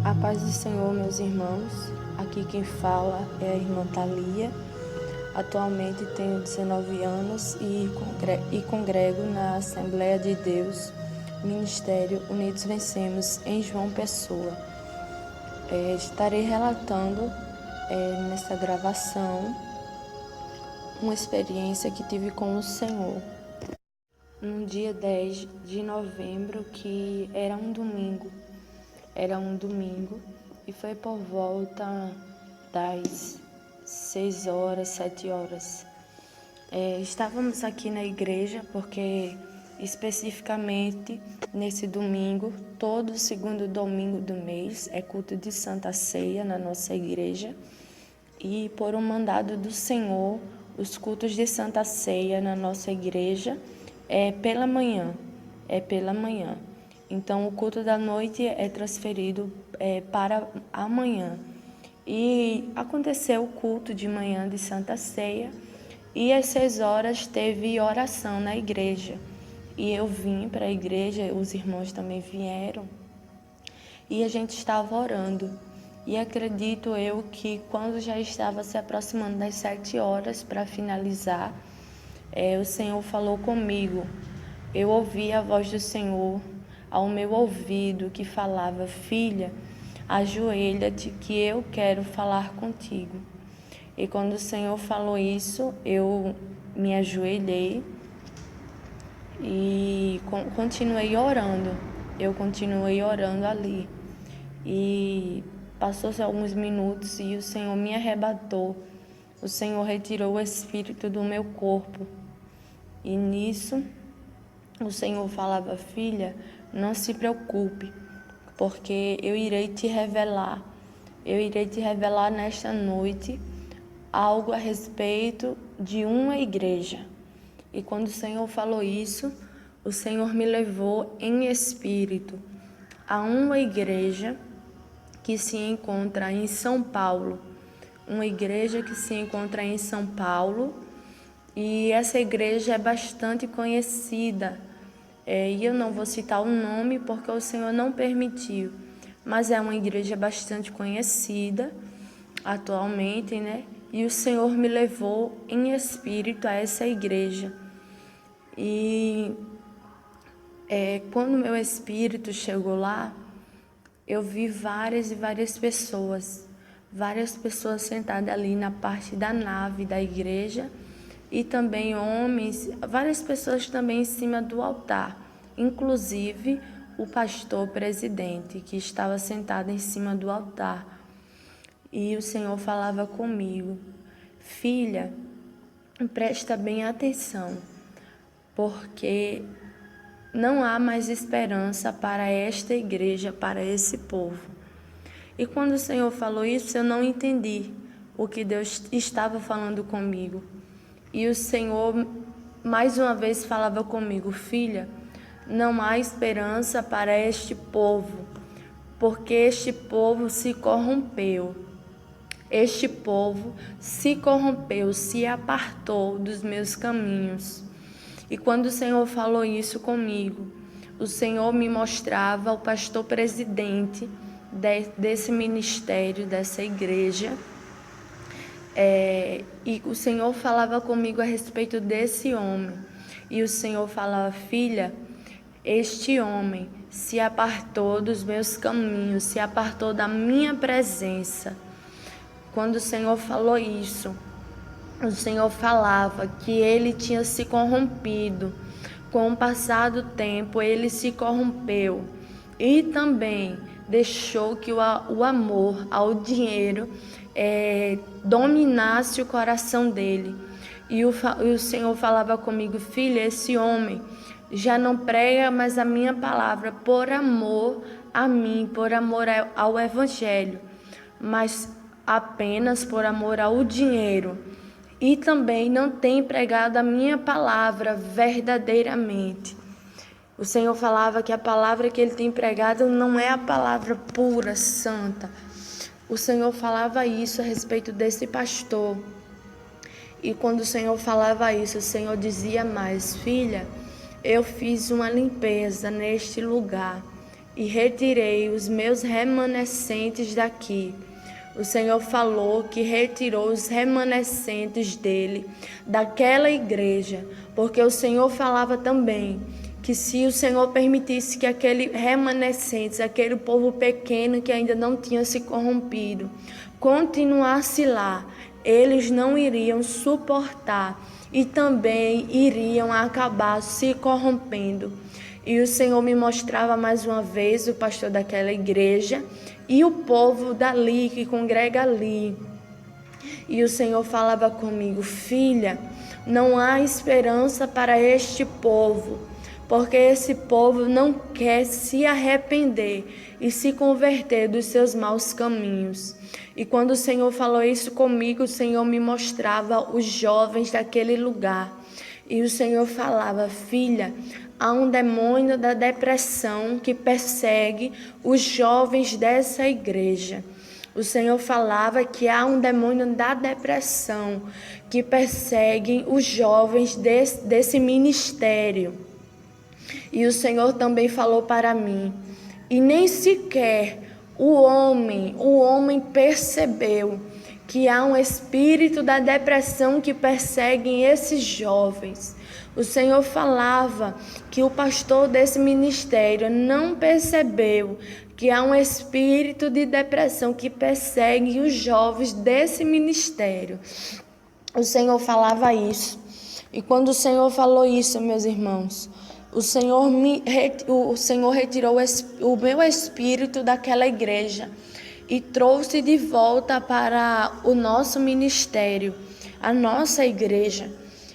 A paz do Senhor, meus irmãos. Aqui quem fala é a irmã Thalia. Atualmente tenho 19 anos e congrego na Assembleia de Deus, Ministério Unidos Vencemos, em João Pessoa. Estarei relatando nessa gravação uma experiência que tive com o Senhor. No dia 10 de novembro, que era um domingo, e foi por volta das 6 horas, 7 horas. Estávamos aqui na igreja porque especificamente nesse domingo, todo segundo domingo do mês, é culto de Santa Ceia na nossa igreja, e por um mandado do Senhor, os cultos de Santa Ceia na nossa igreja é pela manhã. Então, o culto da noite é transferido para amanhã. E aconteceu o culto de manhã de Santa Ceia, e às 6 horas teve oração na igreja. E eu vim para a igreja, os irmãos também vieram, e a gente estava orando. E acredito eu que quando já estava se aproximando das 7 horas para finalizar, o Senhor falou comigo. Eu ouvi a voz do Senhor ao meu ouvido que falava: filha, ajoelha-te que eu quero falar contigo. E quando o Senhor falou isso, eu me ajoelhei e continuei orando. Eu continuei orando ali. E passou-se alguns minutos e o Senhor me arrebatou. O Senhor retirou o espírito do meu corpo. E nisso, o Senhor falava: filha, não se preocupe, porque eu irei te revelar nesta noite algo a respeito de uma igreja. E quando o Senhor falou isso, o Senhor me levou em espírito a uma igreja que se encontra em São Paulo. E essa igreja é bastante conhecida. E eu não vou citar o nome porque o Senhor não permitiu, mas é uma igreja bastante conhecida atualmente, né? E o Senhor me levou em espírito a essa igreja. E quando meu espírito chegou lá, eu vi várias pessoas sentadas ali na parte da nave da igreja, e também homens, várias pessoas também em cima do altar, inclusive o pastor presidente que estava sentado em cima do altar. E o Senhor falava comigo: filha, presta bem atenção, porque não há mais esperança para esta igreja, para esse povo. E quando o Senhor falou isso, eu não entendi o que Deus estava falando comigo. E o Senhor mais uma vez falava comigo: filha, não há esperança para este povo, porque este povo se corrompeu. Este povo se corrompeu, se apartou dos meus caminhos. E quando o Senhor falou isso comigo, o Senhor me mostrava o pastor presidente desse ministério, dessa igreja. E o Senhor falava comigo a respeito desse homem. E o Senhor falava: filha, este homem se apartou dos meus caminhos, se apartou da minha presença. Quando o Senhor falou isso, o Senhor falava que ele tinha se corrompido. Com o passar do tempo, ele se corrompeu e também deixou que o amor ao dinheiro dominasse o coração dele. E o Senhor falava comigo: filha, esse homem já não prega mais a minha palavra por amor a mim, por amor ao Evangelho, mas apenas por amor ao dinheiro. E também não tem pregado a minha palavra verdadeiramente. O Senhor falava que a palavra que ele tem pregado não é a palavra pura, santa. O Senhor falava isso a respeito desse pastor. E quando o Senhor falava isso, o Senhor dizia mais: filha, eu fiz uma limpeza neste lugar. e retirei os meus remanescentes daqui. O Senhor falou que retirou os remanescentes dele, daquela igreja, porque o Senhor falava também que se o Senhor permitisse que aquele remanescentes, aquele povo pequeno que ainda não tinha se corrompido, continuasse lá, eles não iriam suportar e também iriam acabar se corrompendo. E o Senhor me mostrava mais uma vez o pastor daquela igreja e o povo dali, que congrega ali. E o Senhor falava comigo: filha, não há esperança para este povo, porque esse povo não quer se arrepender e se converter dos seus maus caminhos. E quando o Senhor falou isso comigo, o Senhor me mostrava os jovens daquele lugar. E o Senhor falava: filha, há um demônio da depressão que persegue os jovens dessa igreja. O Senhor falava que há um demônio da depressão que persegue os jovens desse ministério. E o Senhor também falou para mim, e nem sequer o homem percebeu que há um espírito da depressão que persegue esses jovens. O Senhor falava que o pastor desse ministério não percebeu que há um espírito de depressão que persegue os jovens desse ministério. O Senhor falava isso. E quando o Senhor falou isso, meus irmãos, o Senhor retirou o meu espírito daquela igreja e trouxe de volta para o nosso ministério, a nossa igreja.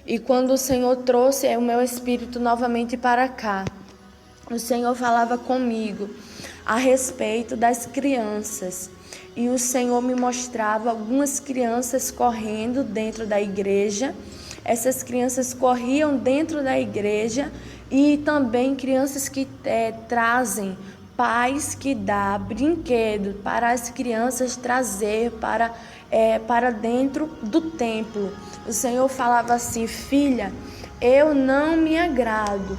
E quando o Senhor trouxe o meu espírito novamente para cá, o Senhor falava comigo a respeito das crianças. E o Senhor me mostrava algumas crianças correndo dentro da igreja. Essas crianças corriam dentro da igreja e também crianças que trazem, pais que dão brinquedo para as crianças trazer para dentro do templo. O Senhor falava assim: filha, eu não me agrado,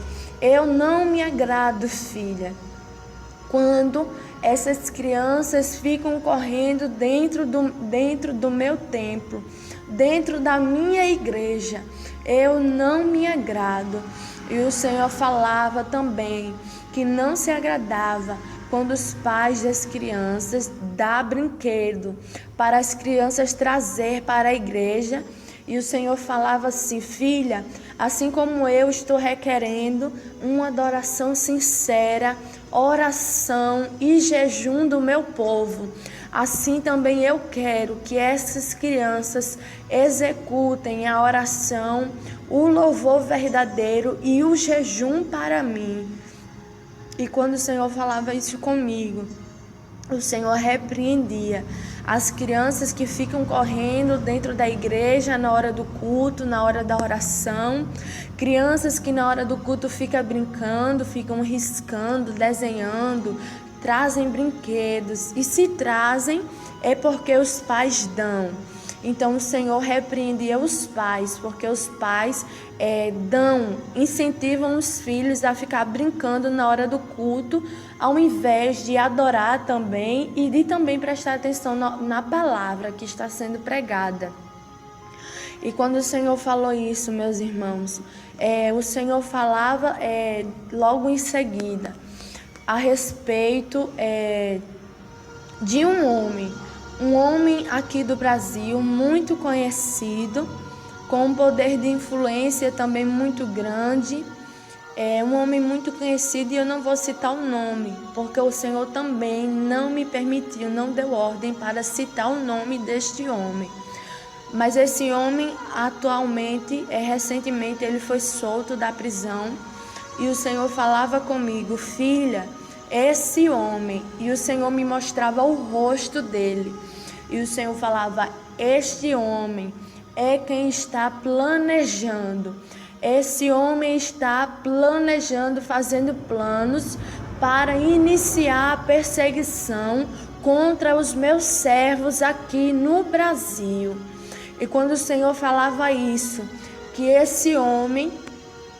filha, quando essas crianças ficam correndo dentro do meu templo, dentro da minha igreja. Eu não me agrado. E o Senhor falava também que não se agradava quando os pais das crianças dão brinquedo para as crianças trazer para a igreja. E o Senhor falava assim: filha, assim como eu estou requerendo uma adoração sincera, oração e jejum do meu povo, assim também eu quero que essas crianças executem a oração, o louvor verdadeiro e o jejum para mim. E quando o Senhor falava isso comigo, o Senhor repreendia as crianças que ficam correndo dentro da igreja na hora do culto, na hora da oração. Crianças que na hora do culto ficam brincando, ficam riscando, desenhando, trazem brinquedos. E se trazem é porque os pais dão. Então o Senhor repreendia os pais, porque os pais incentivam os filhos a ficar brincando na hora do culto, ao invés de adorar também e de também prestar atenção na palavra que está sendo pregada. E quando o Senhor falou isso, meus irmãos, o Senhor falava logo em seguida a respeito de um homem aqui do Brasil, muito conhecido, com um poder de influência também muito grande. Um homem muito conhecido, e eu não vou citar o nome, porque o Senhor também não me permitiu, não deu ordem para citar o nome deste homem. Mas esse homem, recentemente, ele foi solto da prisão, e o Senhor falava comigo: filha, esse homem, e o Senhor me mostrava o rosto dele, e o Senhor falava: este homem é quem está planejando. Esse homem está planejando, fazendo planos para iniciar a perseguição contra os meus servos aqui no Brasil. E quando o Senhor falava isso, que esse homem,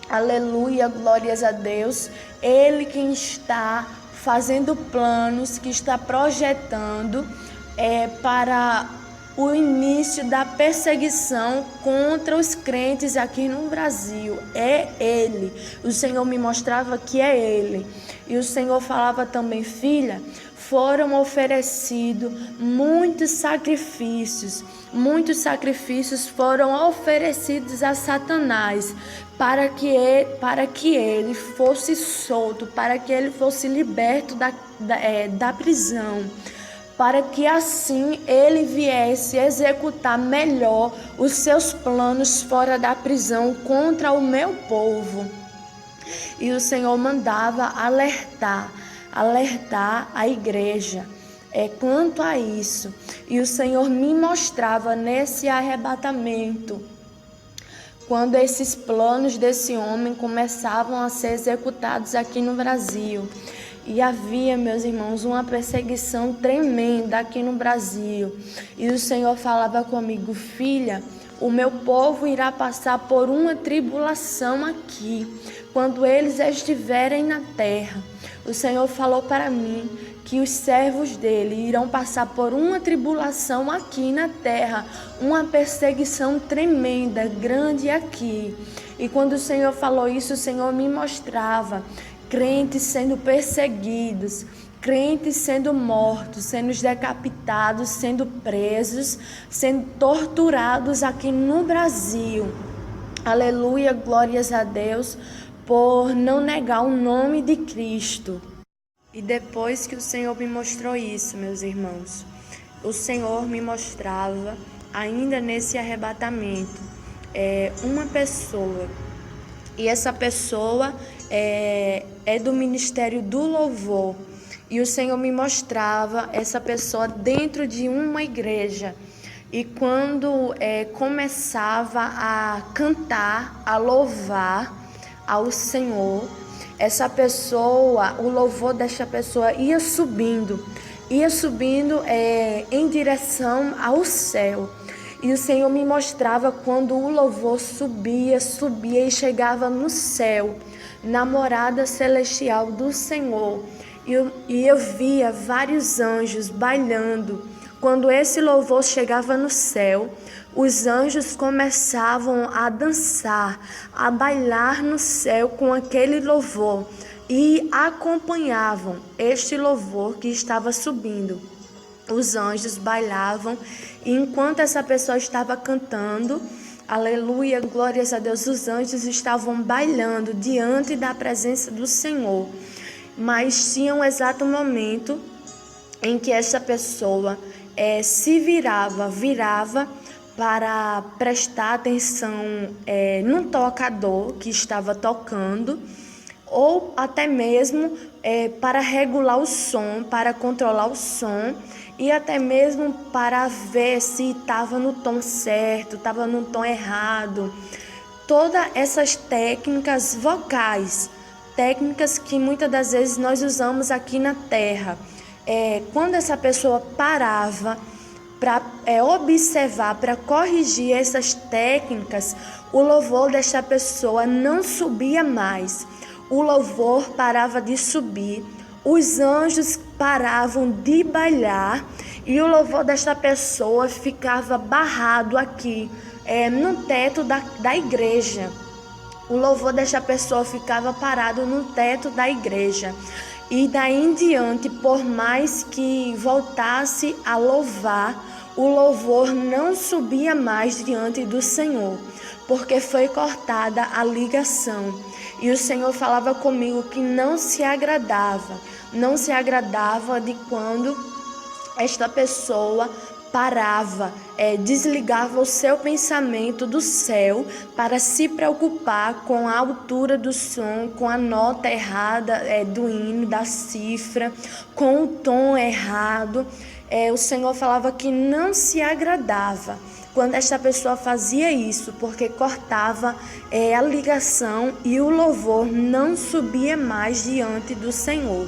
aleluia, glórias a Deus, ele quem está fazendo planos, que está projetando para o início da perseguição contra os crentes aqui no Brasil. É ele. O Senhor me mostrava que é ele. E o Senhor falava também: filha, foram oferecidos muitos sacrifícios foram oferecidos a Satanás para que ele fosse solto, para que ele fosse liberto da prisão, para que assim ele viesse executar melhor os seus planos fora da prisão contra o meu povo. E o Senhor mandava alertar a igreja quanto a isso. E o Senhor me mostrava nesse arrebatamento, quando esses planos desse homem começavam a ser executados aqui no Brasil. E havia, meus irmãos, uma perseguição tremenda aqui no Brasil. E o Senhor falava comigo: filha, o meu povo irá passar por uma tribulação aqui, quando eles estiverem na terra. O Senhor falou para mim que os servos dele irão passar por uma tribulação aqui na terra, uma perseguição tremenda, grande aqui. E quando o Senhor falou isso, o Senhor me mostrava crentes sendo perseguidos, crentes sendo mortos, sendo decapitados, sendo presos, sendo torturados aqui no Brasil. Aleluia, glórias a Deus, por não negar o nome de Cristo. E depois que o Senhor me mostrou isso, meus irmãos, o Senhor me mostrava, ainda nesse arrebatamento, uma pessoa. E essa pessoa é do Ministério do Louvor. E o Senhor me mostrava essa pessoa dentro de uma igreja. E quando começava a cantar, a louvar ao Senhor, essa pessoa, o louvor dessa pessoa ia subindo em direção ao céu. E o Senhor me mostrava quando o louvor subia e chegava no céu, na morada celestial do Senhor. E eu via vários anjos bailando. Quando esse louvor chegava no céu, os anjos começavam a dançar, a bailar no céu com aquele louvor e acompanhavam este louvor que estava subindo. Os anjos bailavam e enquanto essa pessoa estava cantando, aleluia, glórias a Deus, os anjos estavam bailando diante da presença do Senhor. Mas tinha um exato momento em que essa pessoa se virava para prestar atenção num tocador que estava tocando, ou até mesmo para regular o som, para controlar o som, e até mesmo para ver se estava no tom certo, estava no tom errado. Todas essas técnicas vocais, técnicas que muitas das vezes nós usamos aqui na terra. Quando essa pessoa parava para observar, para corrigir essas técnicas, o louvor desta pessoa não subia mais. O louvor parava de subir, os anjos paravam de bailar e o louvor desta pessoa ficava barrado aqui, no teto da igreja. O louvor desta pessoa ficava parado no teto da igreja. E daí em diante, por mais que voltasse a louvar, o louvor não subia mais diante do Senhor, porque foi cortada a ligação. E o Senhor falava comigo que não se agradava de quando esta pessoa parava, desligava o seu pensamento do céu para se preocupar com a altura do som, com a nota errada do hino, da cifra, com o tom errado. O Senhor falava que não se agradava quando esta pessoa fazia isso, porque cortava a ligação e o louvor não subia mais diante do Senhor.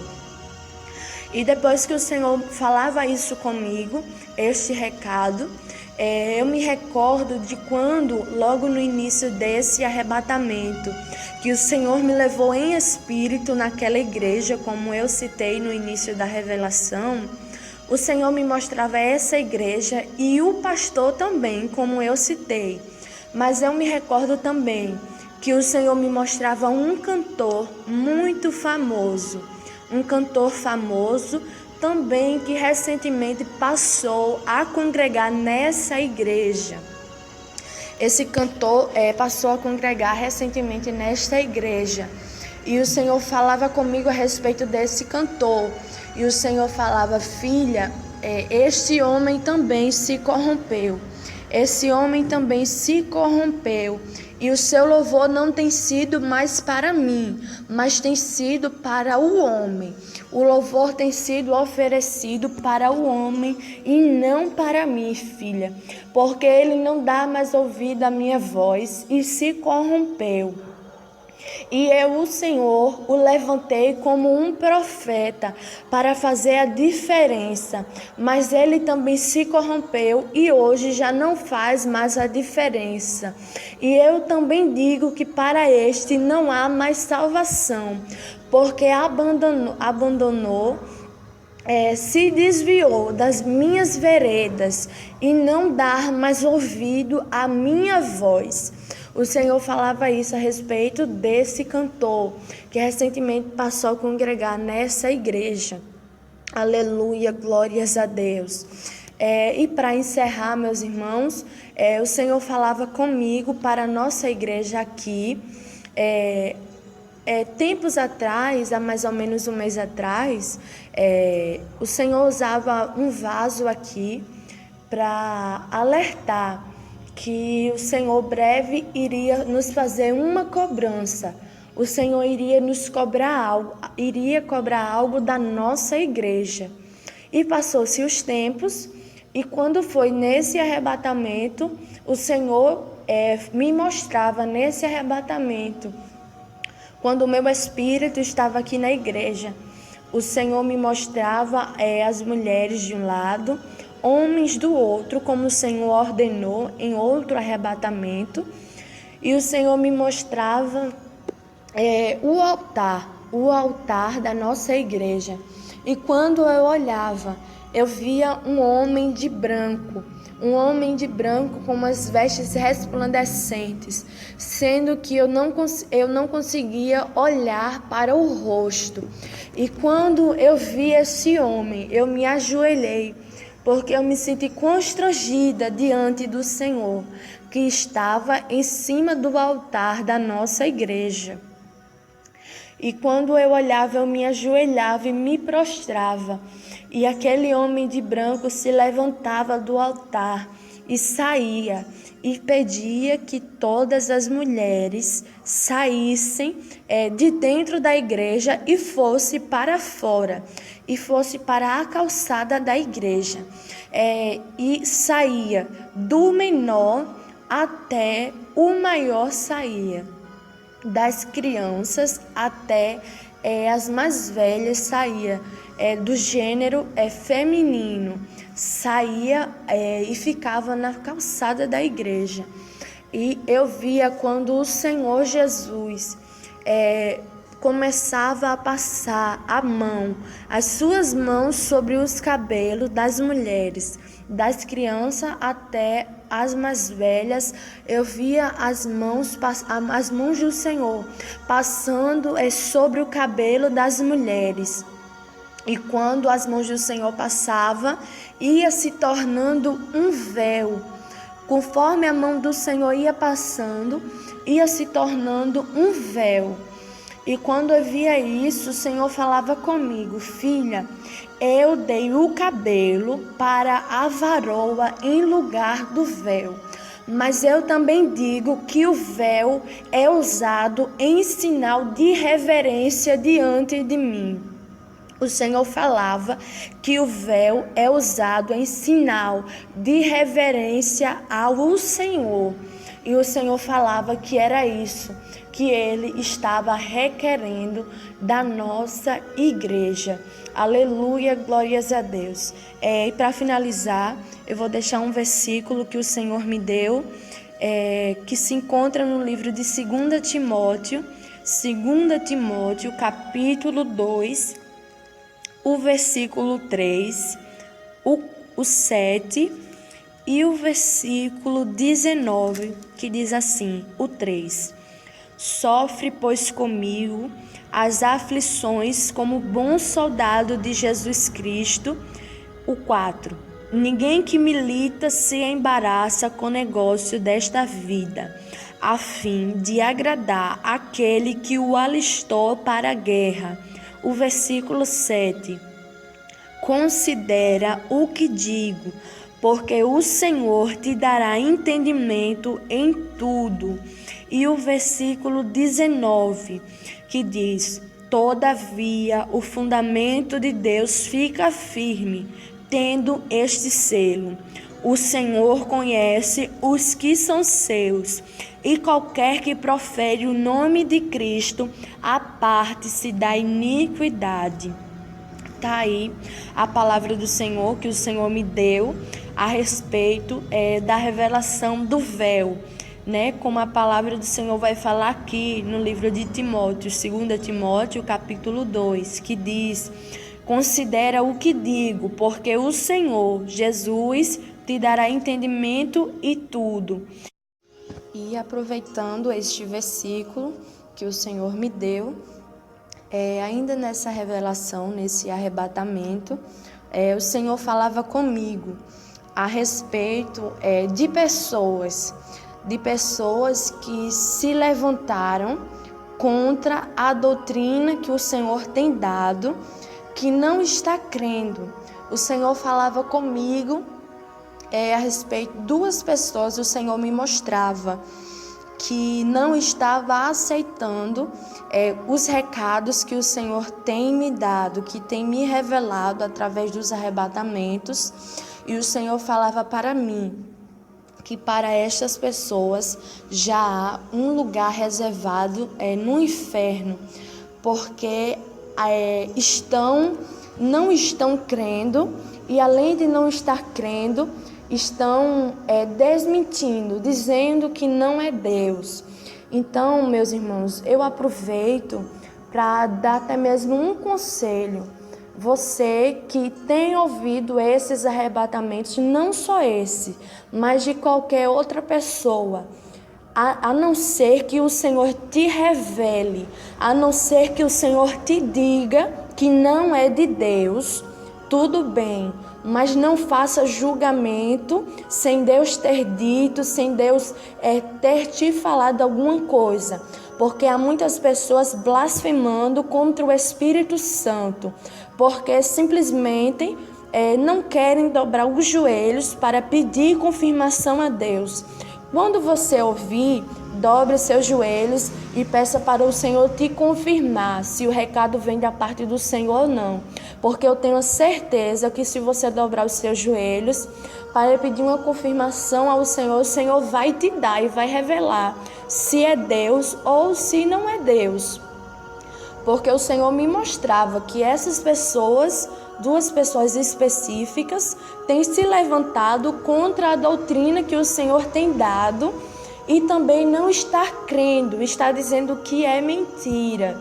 E depois que o Senhor falava isso comigo, este recado, Eu me recordo de quando, logo no início desse arrebatamento, que o Senhor me levou em espírito naquela igreja, como eu citei no início da revelação. O Senhor me mostrava essa igreja e o pastor também, como eu citei. Mas eu me recordo também que o Senhor me mostrava um cantor muito famoso, um cantor famoso também que recentemente passou a congregar nessa igreja. Esse cantor passou a congregar recentemente nesta igreja. E o Senhor falava comigo a respeito desse cantor. E o Senhor falava: filha, este homem também se corrompeu. Esse homem também se corrompeu. E o seu louvor não tem sido mais para mim, mas tem sido para o homem. O louvor tem sido oferecido para o homem e não para mim, filha, porque ele não dá mais ouvido à minha voz e se corrompeu. E eu, o Senhor, o levantei como um profeta para fazer a diferença. Mas ele também se corrompeu e hoje já não faz mais a diferença. E eu também digo que para este não há mais salvação, porque abandonou, se desviou das minhas veredas e não dá mais ouvido à minha voz. O Senhor falava isso a respeito desse cantor que recentemente passou a congregar nessa igreja. Aleluia, glórias a Deus. E para encerrar, meus irmãos, o Senhor falava comigo para a nossa igreja aqui. Tempos atrás, há mais ou menos um mês atrás, o Senhor usava um vaso aqui para alertar que o Senhor breve iria nos fazer uma cobrança. O Senhor iria nos cobrar algo da nossa igreja. E passou-se os tempos, e quando foi nesse arrebatamento, o Senhor me mostrava nesse arrebatamento, quando o meu espírito estava aqui na igreja, o Senhor me mostrava as mulheres de um lado, homens do outro, como o Senhor ordenou em outro arrebatamento, e o Senhor me mostrava o altar da nossa igreja. E quando eu olhava, eu via um homem de branco com umas vestes resplandecentes, sendo que eu não conseguia olhar para o rosto. E quando eu vi esse homem, eu me ajoelhei, porque eu me senti constrangida diante do Senhor, que estava em cima do altar da nossa igreja. E quando eu olhava, eu me ajoelhava e me prostrava. E aquele homem de branco se levantava do altar e saía e pedia que todas as mulheres saíssem de dentro da igreja e fosse para fora, e fosse para a calçada da igreja. E saía do menor até o maior saía. Das crianças até as mais velhas saía, do gênero feminino, saía e ficava na calçada da igreja. E eu via quando o Senhor Jesus começava a passar a mão, as suas mãos sobre os cabelos das mulheres, das crianças até as mais velhas. Eu via as mãos do Senhor passando sobre o cabelo das mulheres. E quando as mãos do Senhor passavam, ia se tornando um véu. Conforme a mão do Senhor ia passando, ia se tornando um véu. E quando eu via isso, o Senhor falava comigo: filha, eu dei o cabelo para a varoa em lugar do véu. Mas eu também digo que o véu é usado em sinal de reverência diante de mim. O Senhor falava que o véu é usado em sinal de reverência ao Senhor. E o Senhor falava que era isso que Ele estava requerendo da nossa igreja. Aleluia, glórias a Deus. E para finalizar, eu vou deixar um versículo que o Senhor me deu, que se encontra no livro de 2 Timóteo, capítulo 2, o versículo 3, o 7 e o versículo 19, que diz assim, o 3: Sofre, pois, comigo as aflições como bom soldado de Jesus Cristo. O 4: Ninguém que milita se embaraça com o negócio desta vida, a fim de agradar aquele que o alistou para a guerra. O versículo 7: Considera o que digo, porque o Senhor te dará entendimento em tudo. E o versículo 19, que diz: Todavia o fundamento de Deus fica firme, tendo este selo: o Senhor conhece os que são seus, e qualquer que profere o nome de Cristo, aparte-se da iniquidade. Está aí a palavra do Senhor que o Senhor me deu a respeito da revelação do véu, né? Como a palavra do Senhor vai falar aqui no livro de Timóteo, 2 Timóteo, capítulo 2, que diz: Considera o que digo, porque o Senhor, Jesus, te dará entendimento e tudo. E aproveitando este versículo que o Senhor me deu, ainda nessa revelação, nesse arrebatamento, o Senhor falava comigo a respeito de pessoas que se levantaram contra a doutrina que o Senhor tem dado, que não está crendo. O Senhor falava comigo a respeito de 2 pessoas, o Senhor me mostrava que não estava aceitando os recados que o Senhor tem me dado, que tem me revelado através dos arrebatamentos. E o Senhor falava para mim que para estas pessoas já há um lugar reservado no inferno, porque não estão crendo, e além de não estar crendo, estão desmentindo, dizendo que não é Deus. Então, meus irmãos, eu aproveito para dar até mesmo um conselho. Você que tem ouvido esses arrebatamentos, não só esse, mas de qualquer outra pessoa, a não ser que o Senhor te revele, a não ser que o Senhor te diga que não é de Deus, tudo bem, mas não faça julgamento sem Deus ter dito, sem Deus ter te falado alguma coisa, porque há muitas pessoas blasfemando contra o Espírito Santo, porque simplesmente não querem dobrar os joelhos para pedir confirmação a Deus. Quando você ouvir, dobre seus joelhos e peça para o Senhor te confirmar se o recado vem da parte do Senhor ou não. Porque eu tenho certeza que se você dobrar os seus joelhos para pedir uma confirmação ao Senhor, o Senhor vai te dar e vai revelar se é Deus ou se não é Deus. Porque o Senhor me mostrava que essas pessoas, 2 pessoas específicas, têm se levantado contra a doutrina que o Senhor tem dado e também não está crendo, está dizendo que é mentira.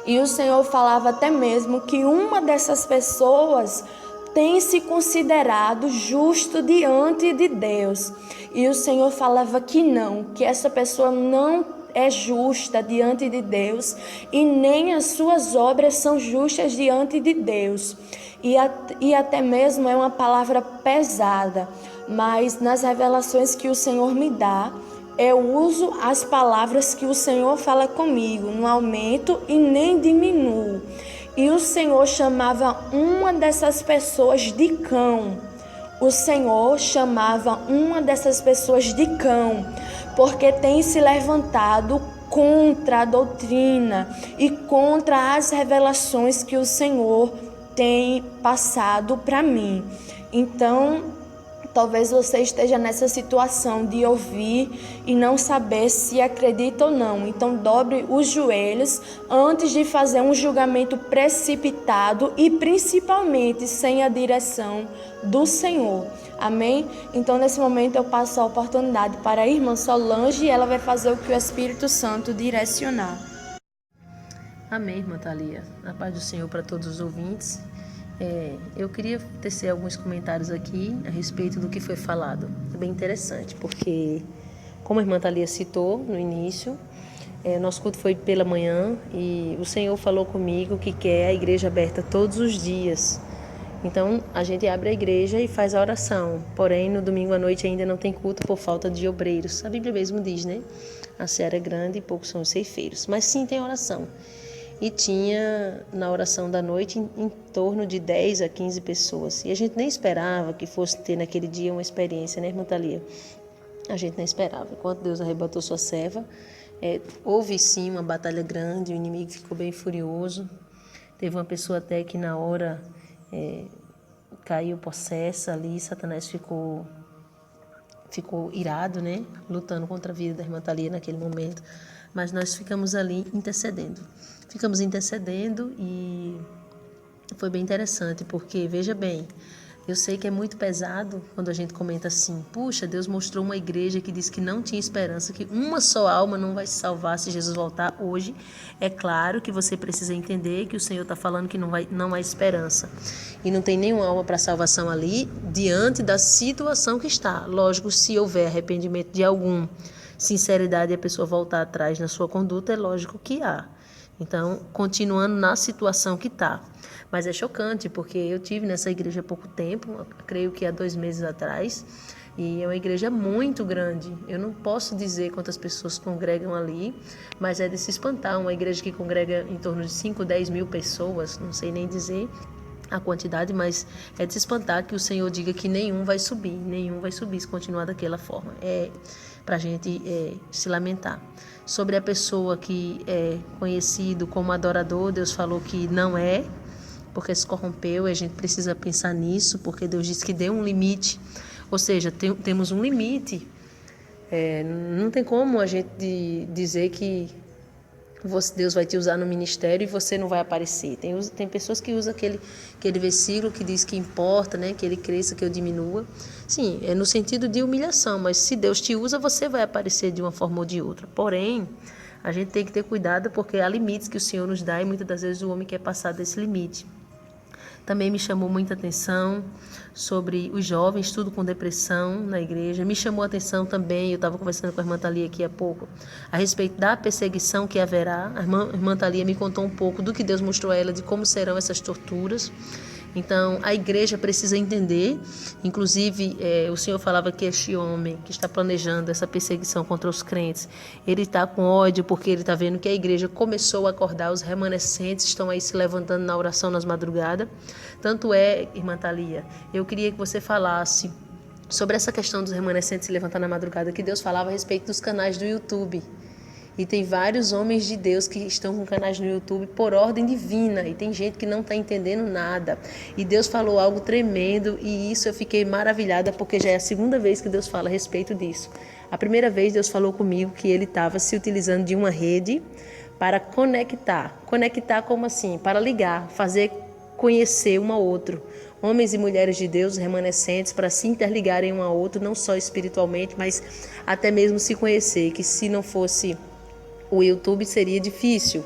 E o Senhor falava até mesmo que uma dessas pessoas tem se considerado justo diante de Deus. E o Senhor falava que não, que essa pessoa não é justa diante de Deus e nem as suas obras são justas diante de Deus. E até mesmo é uma palavra pesada, mas nas revelações que o Senhor me dá, eu uso as palavras que o Senhor fala comigo, não aumento e nem diminuo. E o Senhor chamava uma dessas pessoas de cão. O Senhor chamava uma dessas pessoas de cão, porque tem se levantado contra a doutrina e contra as revelações que o Senhor tem passado para mim. Então, Talvez você esteja nessa situação de ouvir e não saber se acredita ou não. Então, dobre os joelhos antes de fazer um julgamento precipitado e principalmente sem a direção do Senhor. Amém? Então, nesse momento, eu passo a oportunidade para a irmã Solange e ela vai fazer o que o Espírito Santo direcionar. Amém, irmã Thalia. A paz do Senhor para todos os ouvintes. Eu queria tecer alguns comentários aqui a respeito do que foi falado. É bem interessante, porque, como a irmã Thalia citou no início, nosso culto foi pela manhã e o Senhor falou comigo que quer a igreja aberta todos os dias. Então, a gente abre a igreja e faz a oração. Porém, no domingo à noite ainda não tem culto por falta de obreiros. A Bíblia mesmo diz, né? A seara é grande e poucos são os ceifeiros. Mas sim, tem oração. E tinha na oração da noite em torno de 10 a 15 pessoas. E a gente nem esperava que fosse ter naquele dia uma experiência, né, irmã Thalia? A gente nem esperava. Enquanto Deus arrebatou sua serva, houve sim uma batalha grande, o inimigo ficou bem furioso. Teve uma pessoa até que na hora caiu possessa ali, Satanás ficou irado, né? Lutando contra a vida da irmã Thalia naquele momento. Mas nós ficamos ali intercedendo. Ficamos intercedendo e foi bem interessante, porque, veja bem, eu sei que é muito pesado quando a gente comenta assim, puxa, Deus mostrou uma igreja que disse que não tinha esperança, que uma só alma não vai se salvar se Jesus voltar hoje. É claro que você precisa entender que o Senhor está falando que não há esperança. E não tem nenhuma alma para salvação ali, diante da situação que está. Lógico, se houver arrependimento de algum, sinceridade e a pessoa voltar atrás na sua conduta, é lógico que há. Então, continuando na situação que está. Mas é chocante, porque eu tive nessa igreja há pouco tempo, creio que há 2 meses atrás, e é uma igreja muito grande. Eu não posso dizer quantas pessoas congregam ali, mas é de se espantar. Uma igreja que congrega em torno de 5, 10 mil pessoas, não sei nem dizer a quantidade, mas é de se espantar que o Senhor diga que nenhum vai subir se continuar daquela forma. É para a gente se lamentar. Sobre a pessoa que é conhecido como adorador, Deus falou que não é, porque se corrompeu, e a gente precisa pensar nisso, porque Deus disse que deu um limite, ou seja, temos um limite. Não tem como a gente dizer que Deus vai te usar no ministério e você não vai aparecer. Tem pessoas que usam aquele versículo que diz que importa, né, que ele cresça, que eu diminua. Sim, é no sentido de humilhação, mas se Deus te usa, você vai aparecer de uma forma ou de outra. Porém, a gente tem que ter cuidado porque há limites que o Senhor nos dá e muitas das vezes o homem quer passar desse limite. Também me chamou muita atenção sobre os jovens, tudo com depressão na igreja. Me chamou a atenção também, eu estava conversando com a irmã Thalia aqui há pouco, a respeito da perseguição que haverá. A irmã Thalia me contou um pouco do que Deus mostrou a ela, de como serão essas torturas. Então, a igreja precisa entender, inclusive, o Senhor falava que este homem que está planejando essa perseguição contra os crentes, ele está com ódio porque ele está vendo que a igreja começou a acordar, os remanescentes estão aí se levantando na oração nas madrugadas. Tanto é, irmã Thalia, eu queria que você falasse sobre essa questão dos remanescentes se levantar na madrugada, que Deus falava a respeito dos canais do YouTube. E tem vários homens de Deus que estão com canais no YouTube por ordem divina. E tem gente que não está entendendo nada. E Deus falou algo tremendo. E isso eu fiquei maravilhada, porque já é a segunda vez que Deus fala a respeito disso. A primeira vez Deus falou comigo que ele estava se utilizando de uma rede para conectar. Conectar como assim? Para ligar, fazer conhecer um ao outro. Homens e mulheres de Deus remanescentes para se interligarem um ao outro, não só espiritualmente, mas até mesmo se conhecer. Que se não fosse o YouTube seria difícil.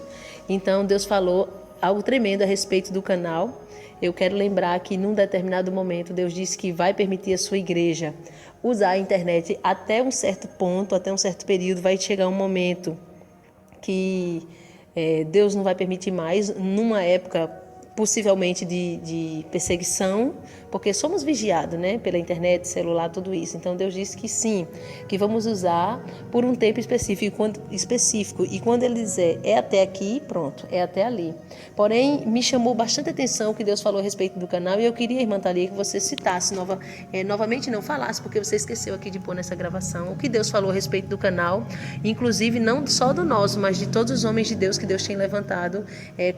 Então Deus falou algo tremendo a respeito do canal. Eu quero lembrar que num determinado momento Deus disse que vai permitir a sua igreja usar a internet até um certo ponto, até um certo período. Vai chegar um momento que Deus não vai permitir mais, numa época possivelmente de perseguição, porque somos vigiados, né, pela internet, celular, tudo isso. Então Deus disse que sim, que vamos usar por um tempo específico. E quando ele dizer é até aqui, pronto, é até ali. Porém, me chamou bastante atenção o que Deus falou a respeito do canal, e eu queria, irmã Thalia, que você citasse novamente, não falasse, porque você esqueceu aqui de pôr nessa gravação, o que Deus falou a respeito do canal, inclusive não só do nosso, mas de todos os homens de Deus que Deus tem levantado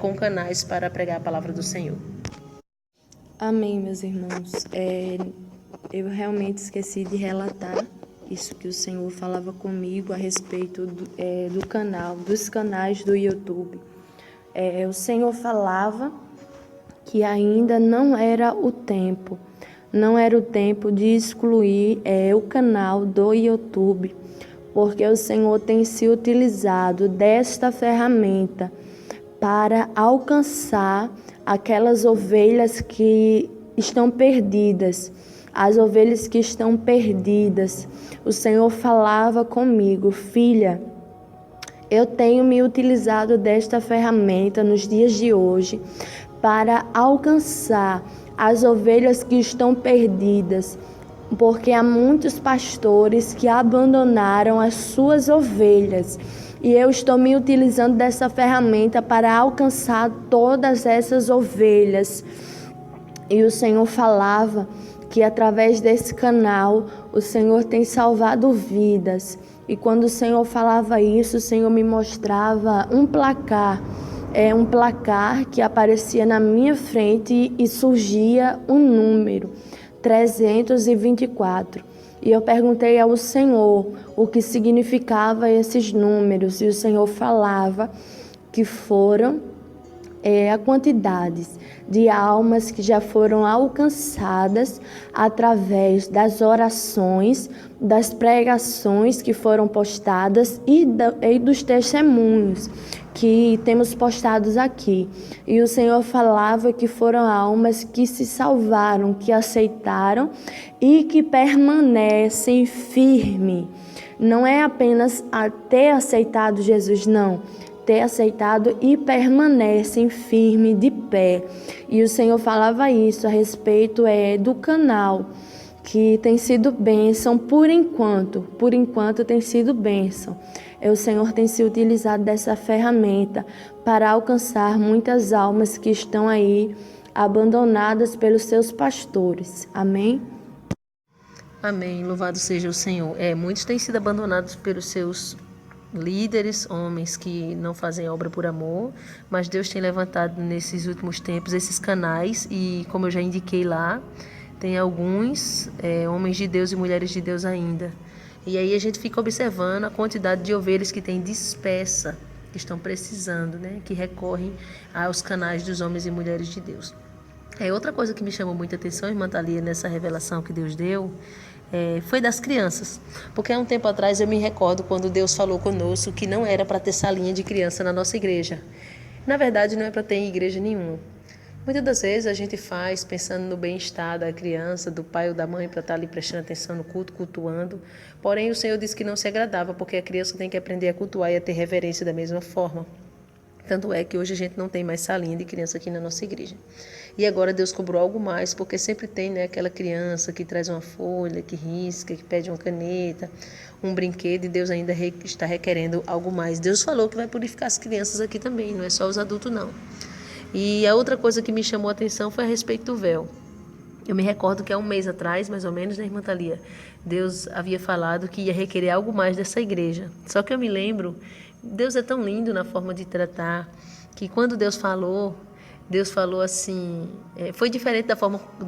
com canais para pregar a palavra do Senhor. Amém, meus irmãos. Eu realmente esqueci de relatar isso que o Senhor falava comigo a respeito do canal, dos canais do YouTube. O Senhor falava que ainda não era o tempo, de excluir o canal do YouTube, porque o Senhor tem se utilizado desta ferramenta para alcançar aquelas ovelhas que estão perdidas, as ovelhas que estão perdidas. O Senhor falava comigo: filha, eu tenho me utilizado desta ferramenta nos dias de hoje para alcançar as ovelhas que estão perdidas, porque há muitos pastores que abandonaram as suas ovelhas. E eu estou me utilizando dessa ferramenta para alcançar todas essas ovelhas. E o Senhor falava que através desse canal o Senhor tem salvado vidas. E quando o Senhor falava isso, o Senhor me mostrava um placar. Um placar que aparecia na minha frente e surgia um número, 324. E eu perguntei ao Senhor o que significava esses números. E o Senhor falava que foram a quantidades de almas que já foram alcançadas através das orações, das pregações que foram postadas e dos testemunhos que temos postados aqui. E o Senhor falava que foram almas que se salvaram, que aceitaram e que permanecem firmes. Não é apenas ter aceitado Jesus, não. Ter aceitado e permanecem firmes de pé. E o Senhor falava isso a respeito do canal, que tem sido bênção por enquanto tem sido bênção. O Senhor tem se utilizado dessa ferramenta para alcançar muitas almas que estão aí abandonadas pelos seus pastores. Amém? Amém, louvado seja o Senhor. Muitos têm sido abandonados pelos seus líderes, homens que não fazem obra por amor, mas Deus tem levantado nesses últimos tempos esses canais e, como eu já indiquei lá, tem alguns homens de Deus e mulheres de Deus ainda. E aí a gente fica observando a quantidade de ovelhas que tem dispersa, que estão precisando, que recorrem aos canais dos homens e mulheres de Deus. Outra coisa que me chamou muita atenção, irmã Thalia, nessa revelação que Deus deu, foi das crianças. Porque há um tempo atrás eu me recordo quando Deus falou conosco que não era para ter salinha de criança na nossa igreja. Na verdade, não é para ter em igreja nenhuma. Muitas das vezes a gente faz pensando no bem-estar da criança, do pai ou da mãe, para estar ali prestando atenção no culto, cultuando. Porém, o Senhor disse que não se agradava, porque a criança tem que aprender a cultuar e a ter reverência da mesma forma. Tanto é que hoje a gente não tem mais salinha de criança aqui na nossa igreja. E agora Deus cobrou algo mais, porque sempre tem aquela criança que traz uma folha, que risca, que pede uma caneta, um brinquedo, e Deus ainda está requerendo algo mais. Deus falou que vai purificar as crianças aqui também, não é só os adultos não. E a outra coisa que me chamou a atenção foi a respeito do véu. Eu me recordo que há um mês atrás, mais ou menos, irmã Thalia, Deus havia falado que ia requerer algo mais dessa igreja. Só que eu me lembro, Deus é tão lindo na forma de tratar, que quando Deus falou assim, foi diferente da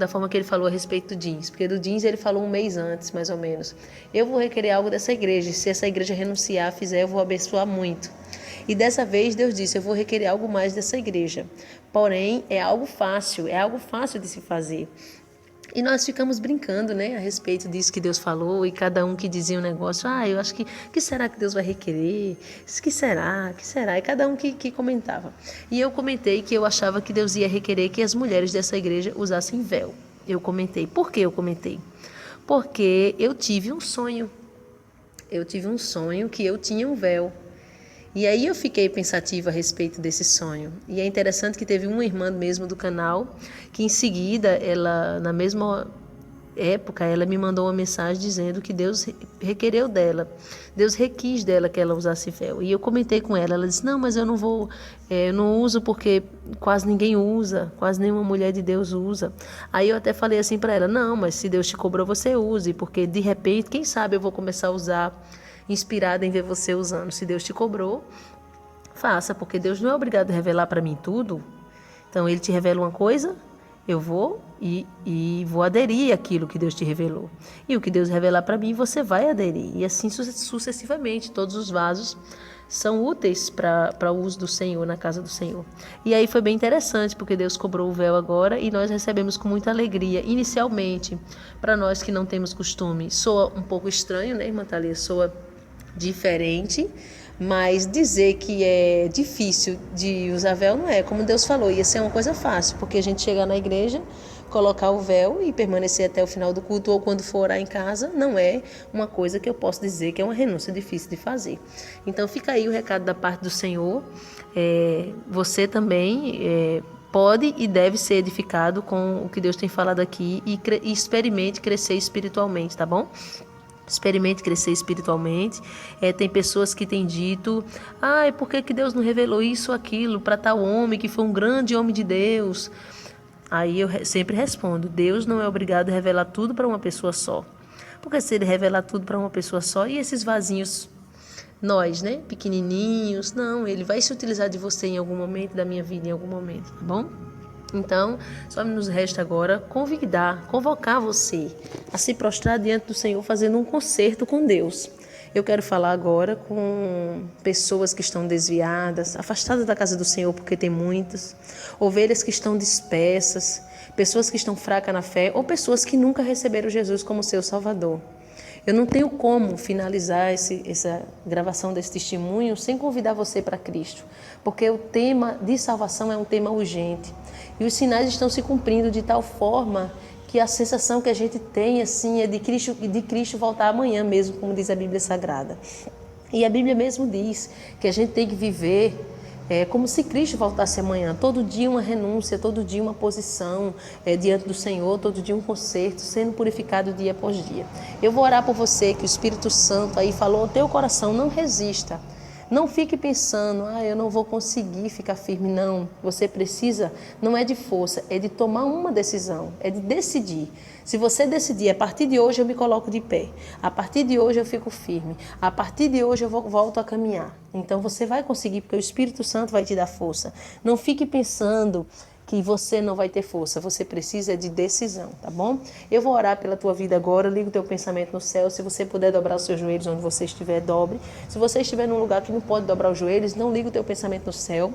forma que ele falou a respeito do jeans, porque do jeans ele falou um mês antes, mais ou menos. Eu vou requerer algo dessa igreja, e se essa igreja renunciar, fizer, eu vou abençoar muito. E dessa vez Deus disse, eu vou requerer algo mais dessa igreja. Porém, é algo fácil de se fazer. E nós ficamos brincando, a respeito disso que Deus falou, e cada um que dizia um negócio, eu acho que será que Deus vai requerer? Que será? E cada um que comentava. E eu comentei que eu achava que Deus ia requerer que as mulheres dessa igreja usassem véu. Eu comentei. Por que eu comentei? Porque eu tive um sonho. Que eu tinha um véu. E aí eu fiquei pensativa a respeito desse sonho. E é interessante que teve uma irmã mesmo do canal, que em seguida, ela, na mesma época, ela me mandou uma mensagem dizendo que Deus requereu dela, Deus requis dela que ela usasse véu. E eu comentei com ela, ela disse, não, mas eu não uso porque quase ninguém usa, quase nenhuma mulher de Deus usa. Aí eu até falei assim para ela, não, mas se Deus te cobrou, você use, porque de repente, quem sabe eu vou começar a usar, inspirada em ver você usando. Se Deus te cobrou, faça, porque Deus não é obrigado a revelar para mim tudo. Então, Ele te revela uma coisa eu vou e vou aderir àquilo que Deus te revelou. E o que Deus revelar para mim, você vai aderir. E assim sucessivamente, todos os vasos são úteis para o uso do Senhor, na casa do Senhor. E aí foi bem interessante, porque Deus cobrou o véu agora e nós recebemos com muita alegria. Inicialmente, para nós que não temos costume, soa um pouco estranho, né, irmã Thalia? Soa diferente, mas dizer que é difícil de usar véu não é. Como Deus falou, ia ser uma coisa fácil, porque a gente chegar na igreja, colocar o véu e permanecer até o final do culto ou quando for orar em casa, não é uma coisa que eu posso dizer que é uma renúncia difícil de fazer. Então fica aí o recado da parte do Senhor. Você também pode e deve ser edificado com o que Deus tem falado aqui e experimente crescer espiritualmente, tá bom? Experimente crescer espiritualmente. Tem pessoas que têm dito, por que Deus não revelou isso ou aquilo para tal homem que foi um grande homem de Deus? Aí eu sempre respondo, Deus não é obrigado a revelar tudo para uma pessoa só. Porque se ele revelar tudo para uma pessoa só, e esses vasinhos, nós, né, pequenininhos, não, ele vai se utilizar de você em algum momento, da minha vida em algum momento, tá bom? Então, só nos resta agora convocar você a se prostrar diante do Senhor fazendo um concerto com Deus. Eu quero falar agora com pessoas que estão desviadas, afastadas da casa do Senhor, porque tem muitas, ovelhas que estão dispersas, pessoas que estão fracas na fé ou pessoas que nunca receberam Jesus como seu Salvador. Eu não tenho como finalizar essa gravação desse testemunho sem convidar você para Cristo, porque o tema de salvação é um tema urgente e os sinais estão se cumprindo de tal forma que a sensação que a gente tem assim é de Cristo voltar amanhã mesmo, como diz a Bíblia Sagrada. E a Bíblia mesmo diz que a gente tem que viver como se Cristo voltasse amanhã. Todo dia uma renúncia, todo dia uma posição diante do Senhor, todo dia um conserto, sendo purificado dia após dia. Eu vou orar por você, que o Espírito Santo aí falou ao teu coração, não resista. Não fique pensando, eu não vou conseguir ficar firme. Não, você precisa, não é de força, é de tomar uma decisão, é de decidir. Se você decidir, a partir de hoje eu me coloco de pé, a partir de hoje eu fico firme, a partir de hoje eu volto a caminhar. Então você vai conseguir, porque o Espírito Santo vai te dar força. Não fique pensando que você não vai ter força, você precisa de decisão, tá bom? Eu vou orar pela tua vida agora, liga o teu pensamento no céu, se você puder dobrar os seus joelhos onde você estiver, dobre. Se você estiver num lugar que não pode dobrar os joelhos, não liga o teu pensamento no céu.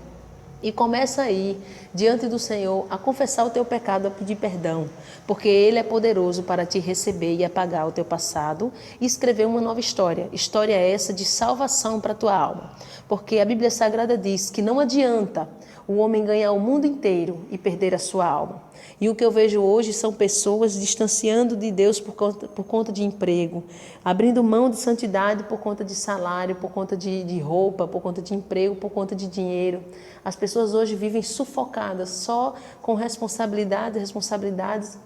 E começa aí, diante do Senhor, a confessar o teu pecado, a pedir perdão, porque Ele é poderoso para te receber e apagar o teu passado e escrever uma nova história. História essa de salvação para a tua alma, porque a Bíblia Sagrada diz que não adianta o homem ganhar o mundo inteiro e perder a sua alma. E o que eu vejo hoje são pessoas distanciando de Deus por conta de emprego, abrindo mão de santidade por conta de salário, por conta de roupa, por conta de emprego, por conta de dinheiro. As pessoas hoje vivem sufocadas só com responsabilidades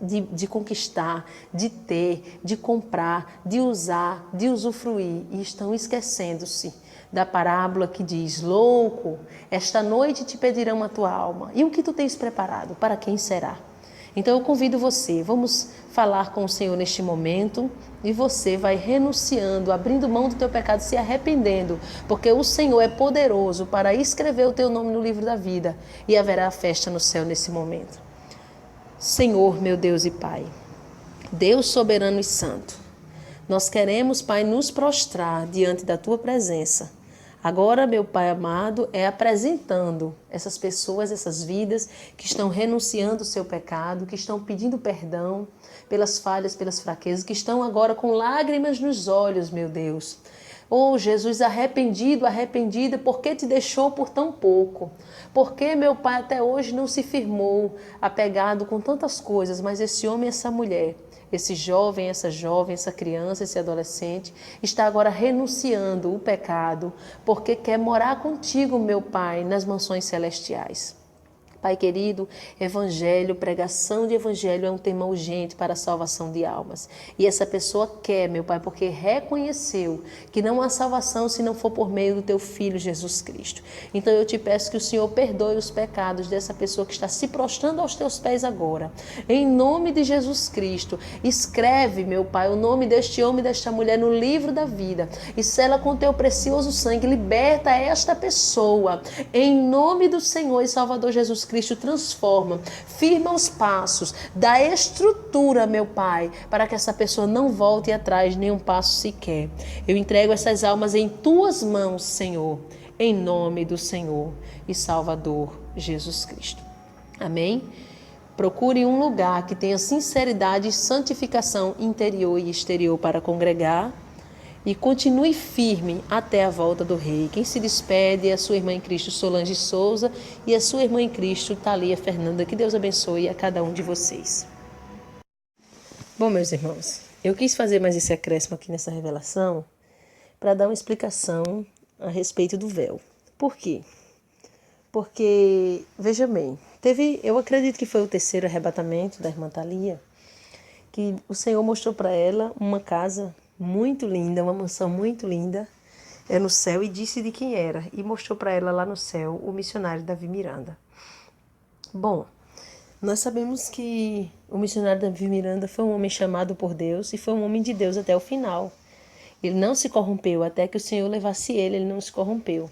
de conquistar, de ter, de comprar, de usar, de usufruir, e estão esquecendo-se da parábola que diz, louco, esta noite te pedirão a tua alma. E o que tu tens preparado? Para quem será? Então eu convido você, vamos falar com o Senhor neste momento e você vai renunciando, abrindo mão do teu pecado, se arrependendo, porque o Senhor é poderoso para escrever o teu nome no livro da vida e haverá festa no céu nesse momento. Senhor, meu Deus e Pai, Deus soberano e santo, nós queremos, Pai, nos prostrar diante da tua presença. Agora, meu Pai amado, apresentando essas pessoas, essas vidas que estão renunciando o seu pecado, que estão pedindo perdão pelas falhas, pelas fraquezas, que estão agora com lágrimas nos olhos, meu Deus. Oh, Jesus, arrependido, arrependida, por que te deixou por tão pouco? Por que meu Pai até hoje não se firmou, apegado com tantas coisas, mas esse homem e essa mulher, esse jovem, essa criança, esse adolescente, está agora renunciando o pecado, porque quer morar contigo, meu Pai, nas mansões celestiais. Pai querido, evangelho, pregação de evangelho é um tema urgente para a salvação de almas. E essa pessoa quer, meu Pai, porque reconheceu que não há salvação se não for por meio do teu Filho Jesus Cristo. Então eu te peço que o Senhor perdoe os pecados dessa pessoa que está se prostrando aos teus pés agora. Em nome de Jesus Cristo, escreve, meu Pai, o nome deste homem e desta mulher no livro da vida e sela com teu precioso sangue, liberta esta pessoa. Em nome do Senhor e Salvador Jesus Cristo, Cristo transforma, firma os passos, dá estrutura, meu Pai, para que essa pessoa não volte atrás nem um passo sequer. Eu entrego essas almas em tuas mãos, Senhor, em nome do Senhor e Salvador Jesus Cristo. Amém? Procure um lugar que tenha sinceridade e santificação interior e exterior para congregar e continue firme até a volta do Rei. Quem se despede é a sua irmã em Cristo, Solange Souza, e a sua irmã em Cristo, Thalia Fernanda. Que Deus abençoe a cada um de vocês. Bom, meus irmãos, eu quis fazer mais esse acréscimo aqui nessa revelação para dar uma explicação a respeito do véu. Por quê? Porque, veja bem, eu acredito que foi o terceiro arrebatamento da irmã Thalia, que o Senhor mostrou para ela uma casa muito linda, uma mansão muito linda, no céu, e disse de quem era, e mostrou para ela lá no céu o missionário Davi Miranda. Bom, nós sabemos que o missionário Davi Miranda foi um homem chamado por Deus e foi um homem de Deus até o final. Ele não se corrompeu, até que o Senhor levasse ele não se corrompeu.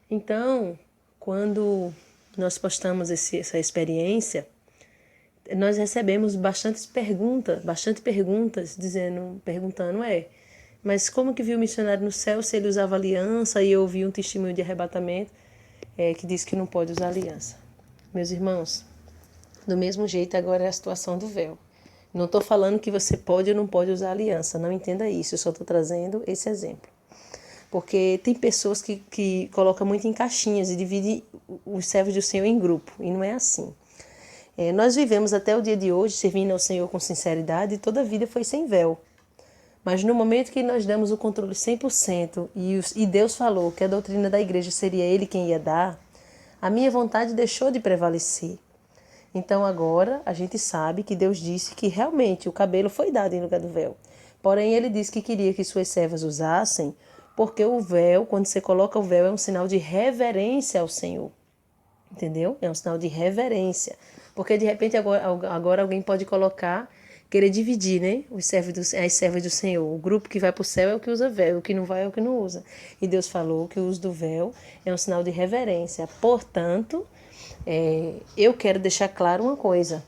Então, quando nós postamos essa experiência, nós recebemos bastante perguntas, perguntando, mas como que viu o missionário no céu se ele usava aliança? E eu ouvi um testemunho de arrebatamento que diz que não pode usar aliança. Meus irmãos, do mesmo jeito agora é a situação do véu. Não estou falando que você pode ou não pode usar aliança, não entenda isso, eu só estou trazendo esse exemplo. Porque tem pessoas que colocam muito em caixinhas e dividem os servos do Senhor em grupo, e não é assim. Nós vivemos até o dia de hoje servindo ao Senhor com sinceridade e toda a vida foi sem véu. Mas no momento que nós damos o controle 100% e Deus falou que a doutrina da igreja seria Ele quem ia dar, a minha vontade deixou de prevalecer. Então agora a gente sabe que Deus disse que realmente o cabelo foi dado em lugar do véu. Porém Ele disse que queria que suas servas usassem, porque o véu, quando você coloca o véu, é um sinal de reverência ao Senhor. Entendeu? É um sinal de reverência. Porque de repente agora alguém pode querer dividir, né? As servas do Senhor. O grupo que vai para o céu é o que usa véu, o que não vai é o que não usa. E Deus falou que o uso do véu é um sinal de reverência. Portanto, eu quero deixar claro uma coisa.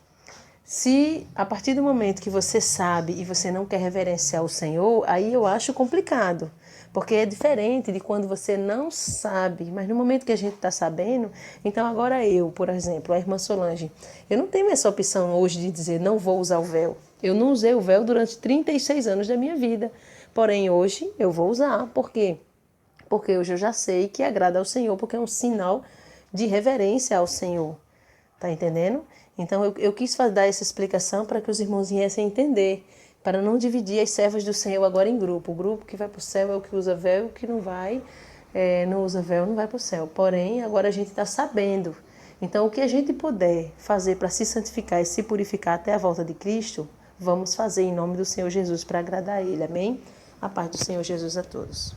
Se a partir do momento que você sabe e você não quer reverenciar o Senhor, aí eu acho complicado. Porque é diferente de quando você não sabe, mas no momento que a gente está sabendo, então agora eu, por exemplo, a irmã Solange, eu não tenho essa opção hoje de dizer não vou usar o véu. Eu não usei o véu durante 36 anos da minha vida, porém hoje eu vou usar. Por quê? Porque hoje eu já sei que agrada ao Senhor, porque é um sinal de reverência ao Senhor. Tá entendendo? Então eu quis dar essa explicação para que os irmãos viessem a entender, para não dividir as servas do Senhor agora em grupo. O grupo que vai para o céu é o que usa véu, o que não vai, não usa véu, não vai para o céu. Porém, agora a gente está sabendo. Então, o que a gente puder fazer para se santificar e se purificar até a volta de Cristo, vamos fazer em nome do Senhor Jesus para agradar a Ele. Amém? A paz do Senhor Jesus a todos.